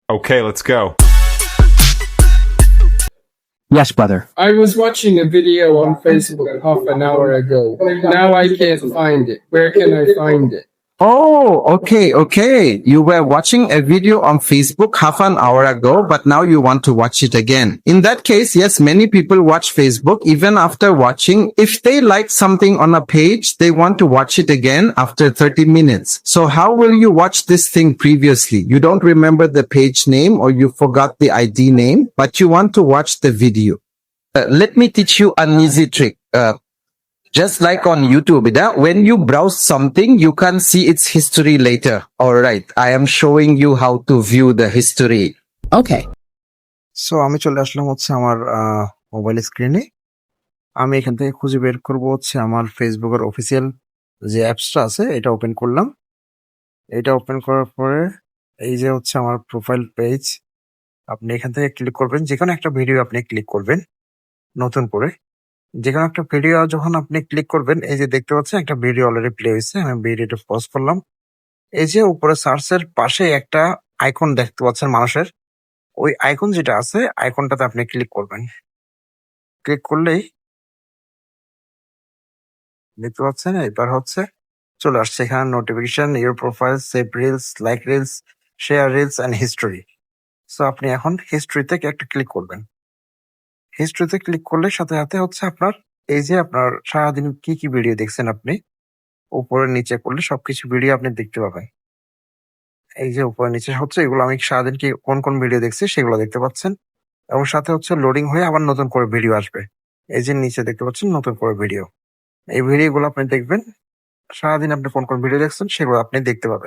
Okay, let's go. Yes, brother. I was watching a video on Facebook half an hour ago. Now I can't find it. Where can I find it? Oh, okay. You were watching a video on Facebook half an hour ago, but now you want to watch it again. In that case, yes, many people watch Facebook even after watching. If they like something on a page, they want to watch it again after 30 minutes. So how will you watch this thing previously? You don't remember the page name or you forgot the ID name, but you want to watch the video. Let me teach you an easy trick. Just like on YouTube, when you browse something, you can see its history later. Alright, I am showing you how to view the history. Okay. So আমি চলে আসলাম হচ্ছে আমার mobile স্ক্রিনে। আমি এখান থেকে খুঁজে বের করব হচ্ছে আমার ফেসবুকের অফিসিয়াল যে অ্যাপসটা আছে এটা ওপেন করলাম। এটা ওপেন করার পরে এই যে হচ্ছে আমার প্রোফাইল পেজ, আপনি এখান থেকে ক্লিক করবেন। যেকোনো একটা ভিডিও আপনি ক্লিক করবেন নতুন করে। যেকোনো একটা ভিডিও যখন আপনি ক্লিক করবেন, এই যে দেখতে পাচ্ছেন একটা ভিডিও অলরেডি প্লে হয়েছে। আমি ভিডিওটা পজ করলাম। এই যে উপরে সার্চের পাশে একটা আইকন দেখতে পাচ্ছেন মানুষের, ওই আইকন যেটা আছে আইকনটাতে আপনি ক্লিক করবেন। ক্লিক করলেই দেখতে পাচ্ছেন এবার হচ্ছে চলে আসছে এখানে notification, your profile, save reels, like reels, share reels and history. So আপনি এখন হিস্ট্রিতে একটা ক্লিক করবেন। হিস্ট্রিতে ক্লিক করলে সাথে সাথে হচ্ছে আপনার এই যে আপনার সারাদিন কি কি ভিডিও দেখছেন আপনি উপরে নিচে করলে সবকিছু ভিডিও আপনি দেখতে পাবেন। এই যে উপরে নিচে হচ্ছে এগুলো আমি সারাদিন কি কোন কোন ভিডিও দেখছি সেগুলো দেখতে পাচ্ছেন, এবং সাথে হচ্ছে লোডিং হয়ে আবার নতুন করে ভিডিও আসবে। এই যে নিচে দেখতে পাচ্ছেন নতুন করে ভিডিও, এই ভিডিওগুলো আপনি দেখবেন। সারাদিন আপনি কোন কোন ভিডিও দেখছেন সেগুলো আপনি দেখতে পাবেন।